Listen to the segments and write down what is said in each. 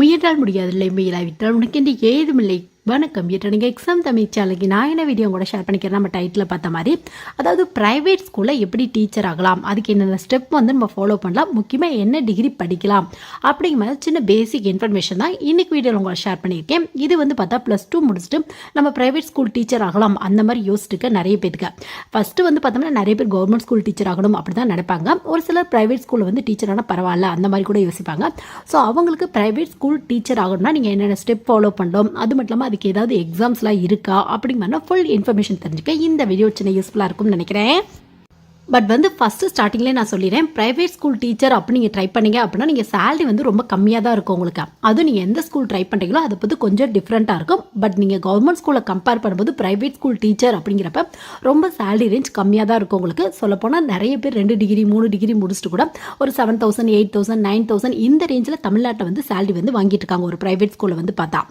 முயன்றால் முடியாதில்லை முயலாவிட்டால் உனக்கென்று ஏதுமில்லை. வணக்கம். நீங்கள் எக்ஸாம் தமிழ் சேனலுக்கு நான் என்ன வீடியோ கூட ஷேர் பண்ணிக்கிறேன். நம்ம டைட்டில் பார்த்த மாதிரி, அதாவது ப்ரைவேட் ஸ்கூலில் எப்படி டீச்சர் ஆகலாம், அதுக்கு என்னென்ன ஸ்டெப் வந்து நம்ம ஃபாலோ பண்ணலாம், முக்கியமாக என்ன டிகிரி படிக்கலாம் அப்படிங்கிற மாதிரி சின்ன பேசிக் இன்ஃபர்மேஷன் தான் இன்றைக்கி வீடியோவில் உங்களை ஷேர் பண்ணியிருக்கேன். இது வந்து பார்த்தா +2 முடிச்சுட்டு நம்ம ப்ரைவேட் ஸ்கூல் டீச்சர் ஆகலாம் அந்த மாதிரி யோசிச்சுக்க நிறைய பேருக்கு. ஃபஸ்ட்டு வந்து பார்த்தோம்னா நிறைய பேர் கவர்மெண்ட் ஸ்கூல் டீச்சர் ஆகணும் அப்படி தான் நினைப்பாங்க. ஒரு சிலர் ப்ரைவேட் ஸ்கூலில் வந்து டீச்சர் ஆனால் பரவாயில்ல அந்த மாதிரி கூட யோசிப்பாங்க. ஸோ அவங்களுக்கு ப்ரைவேட் ஸ்கூல் டீச்சர் ஆகணும்னா நீங்கள் என்னென்ன ஸ்டெப் ஃபாலோ பண்ணணும், அது மட்டும் இல்லாமல் அதுக்கு ஏதாவது எக்ஸாம்ஸ்லாம் இருக்கா அப்படிங்கிற ஃபுல் இன்ஃபர்மேஷன் தெரிஞ்சுக்க இந்த வீடியோ சின்ன யூஸ்ஃபுல்லாக இருக்கும்னு நினைக்கிறேன். பட் வந்து ஃபஸ்ட்டு ஸ்டார்டிங்லேயே நான் சொல்லிடுறேன், ப்ரைவேட் ஸ்கூல் டீச்சர் அப்படி நீங்கள் ட்ரை பண்ணீங்க அப்படின்னா நீங்கள் சேலரி வந்து ரொம்ப கம்மியாக தான் இருக்கும் உங்களுக்கு. அதுவும் நீங்கள் எந்த ஸ்கூல் ட்ரை பண்ணுறீங்களோ அதை பற்றி கொஞ்சம் டிஃப்ரெண்ட்டாக இருக்கும். பட் நீங்கள் கவர்மெண்ட் ஸ்கூலில் கம்பேர் பண்ணும்போது ப்ரைவேட் ஸ்கூல் டீச்சர் அப்படிங்கிறப்ப ரொம்ப சேலரி ரேஞ்ச் கம்மியாக தான் இருக்கும் உங்களுக்கு. சொல்லப்போனால் நிறைய பேர் 2 டிகிரி 3 டிகிரி முடிச்சுட்டு கூட ஒரு 7,000 8,000 9,000 இந்த ரேஞ்சில் தமிழ்நாட்டில் வந்து சேலரி வந்து வாங்கிட்டு இருக்காங்க ஒரு ப்ரைவேட் ஸ்கூலில் வந்து பார்த்தா.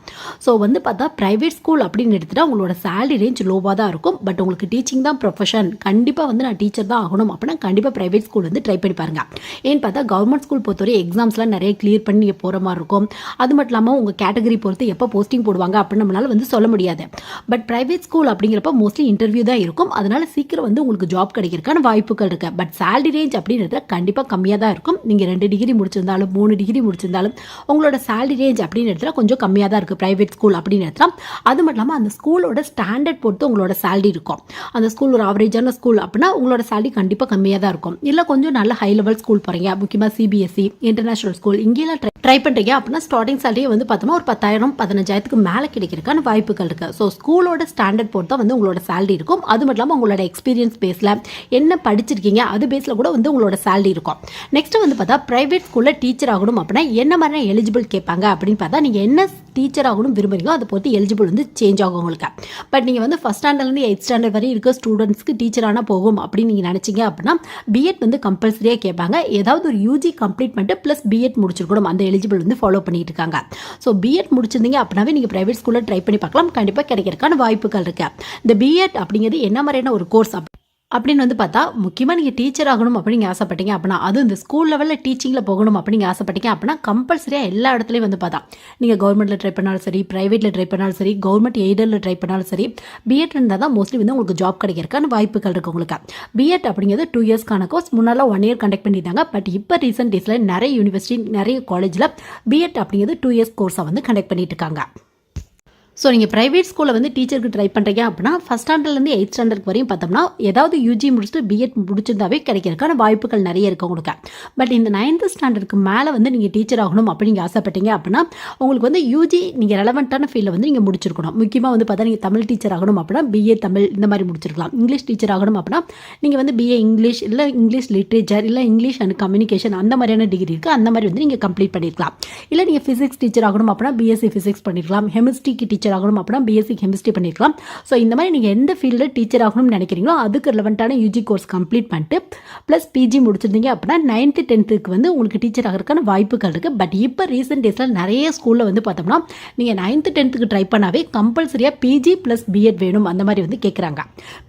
ஸோ வந்து பார்த்தா ப்ரைவேட் ஸ்கூல் அப்படின்னு எடுத்துகிட்டா உங்களோட சேலரி ரேஞ்ச் லோவாக தான் இருக்கும். பட் உங்களுக்கு டீச்சிங் தான் ப்ரொஃபஷன், கண்டிப்பாக வந்து நான் டீச்சர் தான் ஆகணும் அப்படின்னா கண்டிப்பாக ப்ரைவேட் ஸ்கூல் வந்து ட்ரை பண்ணி பாருங்க. ஏன்னு பார்த்தா கவர்மெண்ட் ஸ்கூல் பொறுத்தவரை எக்ஸாம்ஸ்லாம் நிறைய கிளியர் பண்ணி நீங்கள் போகிற மாதிரி இருக்கும். அது மட்டும் இல்லாமல் உங்கள் கேட்டகரி பொறுத்து எப்போ போஸ்டிங் போடுவாங்க அப்படின்னு நம்மளால வந்து சொல்ல முடியாது. பட் ப்ரைவேட் ஸ்கூல் அப்படிங்கிறப்ப மோஸ்ட்லி இன்டர்வியூ தான் இருக்கும். அதனால சீக்கிரம் வந்து உங்களுக்கு ஜாப் கிடைக்கிறதுக்கான வாய்ப்புகள் இருக்கு. பட் சேலரி ரேஞ்ச் அப்படின்றது கண்டிப்பாக கம்மியாக தான் இருக்கும். நீங்கள் 2 டிகிரி முடிச்சிருந்தாலும் 3 டிகிரி முடிச்சிருந்தாலும் உங்களோட சேலரி ரேஞ்ச் அப்படின்னு இடத்துல கொஞ்சம் கம்மியாக தான் இருக்குது ப்ரைவேட் ஸ்கூல் அப்படின்னு எடுத்தால். அது மட்டும் இல்லாமல் அந்த ஸ்கூலோட ஸ்டாண்டர்ட் பொறுத்து உங்களோட சேலரி இருக்கும். அந்த ஸ்கூல் ஒரு ஆவரேஜான ஸ்கூல் அப்படின்னா உங்களோட சேலரி கண்டிப்பாக கம்மியாக தான் இருக்கும். இல்லை கொஞ்சம் நல்ல ஹை லெவல் ஸ்கூல் போகிறீங்க, முக்கியமாக சிபிஎஸ்சி இன்டர்நேஷனல் ஸ்கூல் இங்கேலாம் ட்ரை பண்ணுறீங்க அப்படின்னா ஸ்டார்டிங் சேலரியை வந்து பார்த்தோம்னா ஒரு 10,000 15,000க்கு மேலே கிடைக்கிறதுக்கான வாய்ப்புகள் இருக்குது. ஸோ ஸ்கூலோட ஸ்டாண்டர்ட் பொறுத்து தான் வந்து உங்களோட சேலரி இருக்கும். அது மட்டும் இல்லாமல் உங்களோட எக்ஸ்பீரியன்ஸ் பேஸில் என்ன படிச்சிருக்கீங்க அது பேஸில் கூட வந்து உங்களோட சேலரி இருக்கும். நெக்ஸ்ட் வந்து பார்த்தா ப்ரைவேட் ஸ்கூலில் டீச்சர் ஆகணும் அப்படின்னா என்ன மாதிரி எலிஜிபிள் கேட்பாங்க அப்படின்னு பார்த்தா நீங்கள் என்ன டீச்சர் ஆகணும் விரும்புறீங்களோ அதை பொறுத்து எலிஜிபிள் வந்து சேஞ்ச் ஆகும் உங்களுக்கு. பட் நீங்கள் வந்து ஃபஸ்ட் ஸ்டாண்டர்ட்லேருந்து 8th ஸ்டாண்டர்ட் வரை இருக்க ஸ்டூடெண்ட்ஸ்க்கு டீச்சர் ஆனால் போகும் அப்படின்னு நீங்கள் நினச்சிங்க அப்படின்னா பிஎட் வந்து கம்பல்சரியாக கேட்பாங்க. ஏதாவது ஒரு யூஜி கம்ப்ளீட் பண்ணிட்டு ப்ளஸ் பிஎட் முடிச்சிருக்கணும், அந்த எலிஜிபிள் வந்து ஃபாலோ பண்ணிட்டு இருக்காங்க. ஸோ பிஎட் முடிச்சிருந்தீங்க அப்படின்னாவே நீங்கள் ப்ரைவேட் ஸ்கூலில் ட்ரை பண்ணி பார்க்கலாம், கண்டிப்பாக கிடைக்கிறதுக்கான வாய்ப்புகள் இருக்கு. இந்த பிஎட் அப்படிங்கிறது என்ன மாதிரியான ஒரு கோர்ஸ் அப்படின்னு வந்து பார்த்தா முக்கியமாக நீங்கள் டீச்சர் ஆகணும் அப்படின்னு ஆசைப்பட்டீங்க அப்படின்னா, அதுவும் இந்த ஸ்கூல் லெவலில் டீச்சிங்கில் போகணும் அப்படின்னு ஆசைப்பட்டீங்க அப்படின்னா கம்பல்சரியாக எல்லா இடத்துலையும் வந்து பார்த்தா நீங்கள் கவர்மெண்ட்டில் ட்ரை பண்ணாலும் சரி, ப்ரைவேட்டில் ட்ரை பண்ணாலும் சரி, கவர்மெண்ட் எய்டரில் ட்ரை பண்ணாலும் சரி, பிஎட் இருந்தால் தான் மோஸ்ட்லி வந்து உங்களுக்கு ஜாப் கிடைக்கிறதுக்கான வாய்ப்புகள் இருக்குது உங்களுக்கு. பிஎட் அப்படிங்கிறது 2 இயர்ஸ்க்கான கோர்ஸ். முன்னால் 1 இயர் கண்டக்ட் பண்ணியிருந்தாங்க. பட் இப்போ ரீசெண்ட் டேஸில் நிறைய யூனிவர்சிட்டி நிறைய காலேஜில் பிஎட் அப்படிங்கிறது 2 இயர்ஸ் கோர்ஸாக வந்து கண்டக்ட் பண்ணிட்டு இருக்காங்க. ஸோ நீங்கள் ப்ரைவேட் ஸ்கூலில் வந்து டீச்சருக்கு ட்ரை பண்ணுறீங்க அப்படின்னா ஃபஸ்ட் ஸ்டாண்டர்ட்லேருந்து 8th ஸ்டாண்டர்ட் வரையும் பார்த்தோம்னா ஏதாவது யூஜி முடிச்சுட்டு பிஎட் முடிச்சிருந்தாவே கிடைக்கிறதுக்கான வாய்ப்புகள் நிறைய இருக்குது உங்களுக்கு. பட் இந்த 9th ஸ்டாண்டர்டுக்கு மேலே வந்து நீங்கள் டீச்சர் ஆகணும் அப்படின்னு ஆசைப்பட்டீங்க அப்படின்னா உங்களுக்கு வந்து யூஜி நீங்கள் ரெலவெண்ட்டான ஃபீல்டில் வந்து நீங்கள் முடிச்சிருக்கணும். முக்கியமாக வந்து பார்த்தா நீங்கள் தமிழ் டீச்சர் ஆகணும் அப்படின்னா பிஏ தமிழ் இந்த மாதிரி முடிச்சிருக்கலாம். இங்கிலீஷ் டீச்சர் ஆகணும் அப்படின்னா நீங்கள் வந்து பிஏ இங்கிலீஷ் இல்லை இங்கிலீஷ் லிட்ரேச்சர் இல்லை இங்கிலீஷ் அண்ட் கம்யூனிகேஷன் அந்த மாதிரியான டிகிரி இருக்குது, அந்த மாதிரி வந்து நீங்கள் கம்ப்ளீட் பண்ணியிருக்கலாம். இல்லை நீங்கள் ஃபிசிக்ஸ் டீச்சர் ஆகணும் அப்படின்னா பிஎஸ்சி ஃபிசிக்ஸ் பண்ணியிருக்கலாம். கெமிஸ்ட்ரிக்கு டீச்சர் ஆகணும் அப்படின்னா பிஎஸ்சி கெமிஸ்ட்ரி பண்ணிருக்கலாம். ஸோ இந்த மாதிரி நீங்கள் எந்த ஃபீல்டில் டீச்சர் ஆகணும்னு நினைக்கிறீங்களோ அதுக்கு ரிலவெண்ட்டான யூஜி கோர்ஸ் கம்ப்ளீட் பண்ணிட்டு ப்ளஸ் பிஜி முடிச்சிருந்தீங்க அப்படின்னா 9th 10th வந்து உங்களுக்கு டீச்சர் ஆகிறதுக்கான வாய்ப்புகள் இருக்குது. பட் இப்போ ரீசெண்ட் டேஸில் நிறைய ஸ்கூலில் வந்து பார்த்தோம்னா நீங்கள் 9th 10th ட்ரை பண்ணாவே கம்பல்சரியாக பிஜி ப்ளஸ் பிஎட் வேணும் அந்த மாதிரி வந்து கேட்குறாங்க.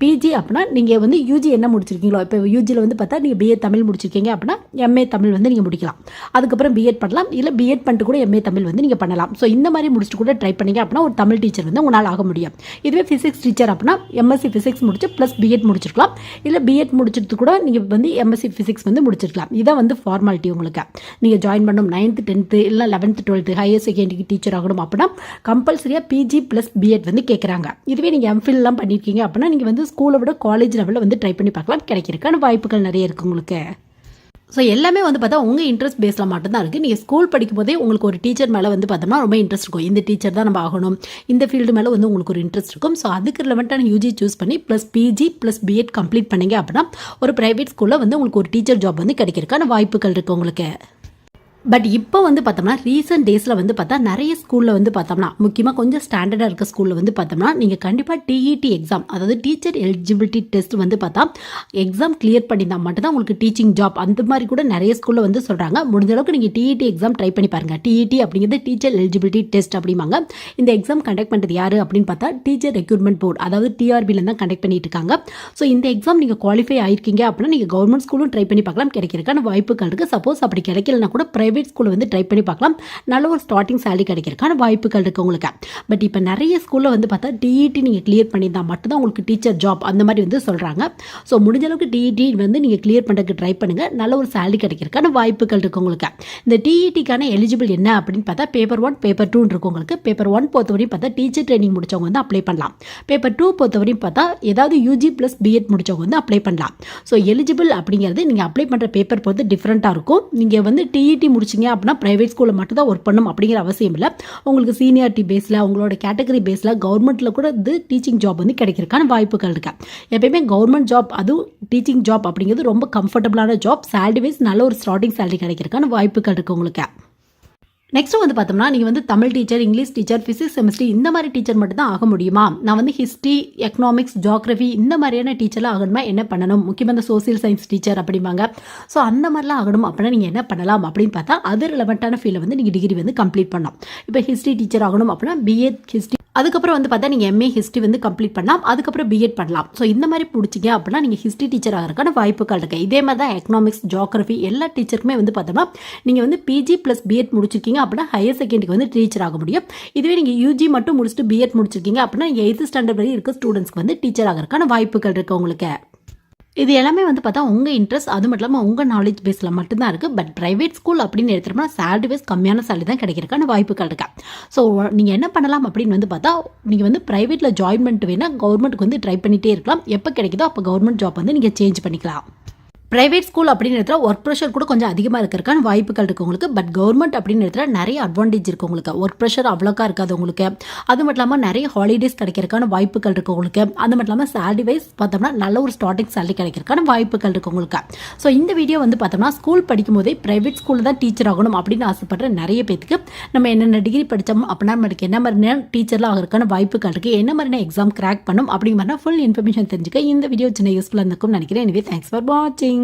பிஜி அப்படின்னா நீங்கள் வந்து யூஜி என்ன முடிச்சிருக்கீங்களோ, இப்போ யூஜியில் வந்து பார்த்தா நீங்கள் பிஏ தமிழ் முடிச்சிருக்கீங்க அப்படின்னா எம்ஏ தமிழ் வந்து நீங்கள் முடிக்கலாம். அதுக்கப்புறம் பிஎட் பண்ணலாம், இல்லை பிஎட் பண்ணிட்டு கூட எம்ஏ தமிழ் வந்து நீங்கள் பண்ணலாம். ஸோ இந்த மாதிரி முடிச்சுட்டு கூட ட்ரை பண்ணீங்க அப்படின்னா ஒரு தமிழ் டீச்சர் வந்து உங்களால் ஆக முடியும். இதுவே ஃபிசிக்ஸ் டீச்சர் அப்படின்னா எம்எஸ்சி ஃபிசிக்ஸ் முடிச்சு ப்ளஸ் பிஎட் முடிச்சிருக்கலாம். இல்லை பிஎட் முடிச்சிட்டு கூட நீங்கள் வந்து எம்எஸ்சி ஃபிசிக்ஸ் வந்து முடிச்சிருக்கலாம். இதான் வந்து ஃபார்மாலிட்டி உங்களுக்கு. நீங்கள் ஜாயின் பண்ணணும் 9th 10th இல்லை 11th 12th higher secondary teacher ஆகணும் அப்படின்னா கம்பல்சரியாக பிஜி ப்ளஸ் பிஎட் வந்து கேட்குறாங்க. இதுவே நீங்கள் எம்ஃபில்லாம் பண்ணியிருக்கீங்க அப்படின்னா நீங்கள் வந்து ஸ்கூலை விட காலேஜ் லெவலில் வந்து ட்ரை பண்ணி பார்க்கலாம், கிடைக்கிறதுக்கான வாய்ப்புகள் நிறைய இருக்குது உங்களுக்கு. ஸோ எல்லாமே வந்து பார்த்தா உங்கள் இன்ட்ரெஸ்ட் பேஸில் மட்டும்தான் இருக்குது. நீங்கள் ஸ்கூல் படிக்கும் போதே உங்களுக்கு ஒரு டீச்சர் மேலே வந்து பார்த்தோம்னா ரொம்ப இன்ட்ரெஸ்ட் இருக்கும். இந்த டீச்சர் தான் நம்ம ஆகணும், இந்த ஃபீல்டு மேலே வந்து உங்களுக்கு ஒரு இன்ட்ரெஸ்ட் இருக்கும். ஸோ அதுக்கு ரிலவெண்ட்டான யூஜி சூஸ் பண்ணி plus PG plus BEd complete பண்ணீங்க அப்படின்னா ஒரு ப்ரைவேட் ஸ்கூலில் வந்து உங்களுக்கு ஒரு டீச்சர் ஜாப் வந்து கிடைக்கிறதுக்கான வாய்ப்புகள் இருக்குது உங்களுக்கு. பட் இப்போ வந்து பார்த்தோம்னா ரீசெண்ட் டேஸில் வந்து பார்த்தா நிறைய ஸ்கூலில் வந்து பார்த்தோம்னா முக்கியமாக கொஞ்சம் ஸ்டாண்டர்டாக இருக்க ஸ்கூலில் வந்து பார்த்தோம்னா நீங்கள் கண்டிப்பாக டிஇடி எக்ஸாம், அதாவது டீச்சர் எலிஜிபிலிட்டி டெஸ்ட் வந்து பார்த்தா எக்ஸாம் கிளியர் பண்ணியிருந்தால் மட்டும்தான் உங்களுக்கு டீச்சிங் ஜாப் அந்த மாதிரி கூட நிறைய ஸ்கூலில் வந்து சொல்கிறாங்க. முடிஞ்ச அளவுக்கு நீங்கள் டிஇடி எக்ஸாம் ட்ரை பண்ணி பாருங்கள். டிஇடி அப்படிங்கிறது டீச்சர் எலிஜிபிலிட்டி டெஸ்ட் அப்படிம்பாங்க. இந்த எக்ஸாம் கண்டக்ட் பண்ணுறது யார் அப்படின்னு பார்த்தா டீச்சர் ரெக்ரூட்மெண்ட் போர்டு, அதாவது டிஆர்பியில் தான் கண்டக்ட் பண்ணிட்டு இருக்காங்க. ஸோ இந்த எக்ஸாம் நீங்கள் குவாலிஃபை ஆயிருக்கீங்க அப்படின்னா நீங்கள் கவர்மெண்ட் ஸ்கூலும் ட்ரை பண்ணி பார்க்கலாம், கிடைக்கிறதுக்கான வாய்ப்புகள் இருக்குது. சப்போஸ் அப்படி கிடைக்கலனா கூட ப்ரைவேட் ஸ்கூலில் வந்து ட்ரை பண்ணி பார்க்கலாம். நல்ல ஒரு ஸ்டார்டிங் சேலரி கிடைக்கிறதுக்கான வாய்ப்புகள் இருக்குது உங்களுக்கு. பட் இப்போ நிறைய ஸ்கூலில் வந்து பார்த்தா டிஇடி நீங்கள் கிளியர் பண்ணியிருந்தால் மட்டும்தான் உங்களுக்கு டீச்சர் ஜாப் அந்த மாதிரி வந்து சொல்கிறாங்க. ஸோ முடிஞ்ச அளவுக்கு டிஇடி வந்து நீங்கள் கிளியர் பண்ணுறதுக்கு ட்ரை பண்ணுங்கள். நல்ல ஒரு சேலரி கிடைக்கிறதுக்கான வாய்ப்புகள் இருக்குது உங்களுக்கு. இந்த டிஇடிக்கான எலிஜிபிள் என்ன அப்படின்னு பார்த்தா பேப்பர் 1 பேப்பர் 2 இருக்கும் உங்களுக்கு. பேப்பர் 1 பொறுத்தவரையும் பார்த்தா டீச்சர் ட்ரைனிங் முடிச்சவங்க வந்து அப்ளை பண்ணலாம். பேப்பர் 2 பொறுத்தவரையும் பார்த்தா ஏதாவது யூஜி ப்ளஸ் பிஎட் முடிச்சவங்க வந்து அப்ளை பண்ணலாம். ஸோ எலிஜிபிள் அப்படிங்கிறது நீங்கள் அப்ளை பண்ணுற பேப்பர் பொறுத்து டிஃப்ரெண்ட்டாக இருக்கும். நீங்கள் வந்து டிஇடி முடிச்சிங்க அப்படின்னா ப்ரைவேட் ஸ்கூலில் மட்டும் தான் ஒர்க் பண்ணணும் அப்படிங்கிற அவசியம் இல்லை. உங்களுக்கு சீனியாரிட்டி பேஸில் உங்களோட கேட்டகரி பேஸில் கவர்மெண்ட்டில் கூட இது டீச்சிங் ஜாப் வந்து கிடைக்கிறதுக்கான வாய்ப்புகள் இருக்கு. எப்பயுமே கவர்மெண்ட் ஜாப் அதுவும் டீச்சிங் ஜாப் அப்படிங்கிறது ரொம்ப கம்ஃபர்டபுளான ஜாப். சேலரி வைஸ் நல்ல ஒரு ஸ்டார்டிங் சேலரி கிடைக்கிறதுக்கான வாய்ப்புகள் இருக்குது உங்களுக்கு. நெக்ஸ்ட் வந்து பார்த்தோம்னா நீங்கள் வந்து Tamil teacher, English teacher, physics, chemistry இந்த மாதிரி டீச்சர் மட்டும் தான் ஆக முடியுமா? நான் வந்து ஹிஸ்ட்ரி, எக்கனாமிக்ஸ், ஜியோகிரஃபி இந்த மாதிரியான டீச்சர்லாம் ஆகணுமா? என்ன பண்ணணும்? முக்கியமாக இந்த சோசியல் சயின்ஸ் டீச்சர் அப்படிம்பாங்க. ஸோ அந்த மாதிரிலாம் ஆகணும் அப்படின்னா நீங்கள் என்ன பண்ணலாம் அப்படின்னு பார்த்தா அது ரிலவெண்ட்டான ஃபீல்டில் வந்து நீங்கள் டிகிரி வந்து கம்ப்ளீட் பண்ணலாம். இப்போ ஹிஸ்ட்ரி டீச்சர் ஆகணும் அப்படின்னா பிஎட் ஹிஸ்ட்ரி, அதுக்கப்புறம் வந்து பார்த்தா நீங்கள் எம்ஏ ஹிஸ்ட்ரி வந்து கம்ப்ளீட் பண்ணலாம். அதுக்கப்புறம் பிஎட் பண்ணலாம். ஸோ இந்த மாதிரி பிடிச்சிங்க அப்படின்னா நீங்கள் ஹிஸ்ட்ரி டீச்சர் ஆகிறதுக்கான வாய்ப்புகள் இருக்குது. இதே மாதிரி தான் எக்கனாமிக்ஸ், ஜியோகிரஃபி எல்லா டீச்சருக்குமே வந்து பார்த்தோம்னா நீங்கள் வந்து பிஜி ப்ளஸ் பிஎட் முடிச்சிருக்கீங்க அப்படின்னா ஹையர் செகண்டரிக்கு வந்து டீச்சர் ஆக முடியும். இதுவே நீங்கள் யூஜி மட்டும் முடிச்சுட்டு பிஎட் முடிச்சிருக்கீங்க அப்படின்னா 8th ஸ்டாண்டர்ட் வரை இருக்க ஸ்டூடெண்ட்ஸ்க்கு வந்து டீச்சர் ஆகிறதுக்கான வாய்ப்புகள் இருக்குது உங்களுக்கு. இது எல்லாமே வந்து பார்த்தா உங்கள் இன்ட்ரெஸ்ட், அது மட்டும் இல்லாமல் உங்கள் நாலேஜ் பேஸில் மட்டும்தான் இருக்குது. பட் ப்ரைவேட் ஸ்கூல் அப்படின்னு எடுத்துட்டோம்னா சேலரி வைஸ் கம்மியான சேலரி தான் கிடைக்கிறதுக்கான வாய்ப்புகள் இருக்கா. ஸோ நீங்கள் என்ன பண்ணலாம் அப்படின்னு வந்து பார்த்தா நீங்கள் வந்து ப்ரைவேட்டில் ஜாயின் பண்ணிட்டு வேணால் கவர்மெண்ட்டுக்கு வந்து ட்ரை பண்ணிகிட்டே இருக்கலாம். எப்போ கிடைக்குதோ அப்போ கவர்மெண்ட் ஜாப் வந்து நீங்கள் சேஞ்ச் பண்ணிக்கலாம். ப்ரைவேட் ஸ்கூல் அப்படின்னு எடுத்தால் ஒர்க் ப்ரெஷர் கூட கொஞ்சம் அதிகமாக இருக்கிறதுக்கான வாய்ப்புகள் இருக்குது உங்களுக்கு. பட் கவர்மெண்ட் அப்படின்னு எடுத்தால் நிறைய அட்வான்டேஜ் இருக்குது உங்களுக்கு. ஒர்க் ப்ரெஷர் அவ்வளோக்கா இருக்காது உங்களுக்கு. அது மட்டும் இல்லாமல் நிறைய ஹாலிடேஸ் கிடைக்கிறதுக்கான வாய்ப்புகள் இருக்குது உங்களுக்கு. அது மட்டும் இல்லாமல் சேலரி வைஸ் பார்த்தோம்னா நல்ல ஒரு ஸ்டார்டிங் சேலரி கிடைக்கிறதுக்கான வாய்ப்புகள் இருக்குது உங்களுக்கு. ஸோ இந்த வீடியோ வந்து பார்த்தோம்னா ஸ்கூல் படிக்கும் போதே ப்ரைவேட் ஸ்கூலில் தான் டீச்சர் ஆகணும் அப்படின்னு ஆசைப்படுற நிறைய பேருக்கு நம்ம என்னென்ன டிகிரி படித்தோம் அப்படின்னா நம்மளுக்கு என்ன மாதிரியான டீச்சர்லாம் ஆகிறதுக்கான வாய்ப்புகள் இருக்குது, என்ன மாதிரியான எக்ஸாம் கிராக் பண்ணும் அப்படிங்கிற ஃபுல் இன்ஃபர்மேஷன் தெரிஞ்சுக்க இந்த வீடியோ சின்ன யூஸ்ஃபுல்லாக இருக்கும்னு நினைக்கிறேன். எனவே தேங்க்ஸ் ஃபார் வாட்சிங்.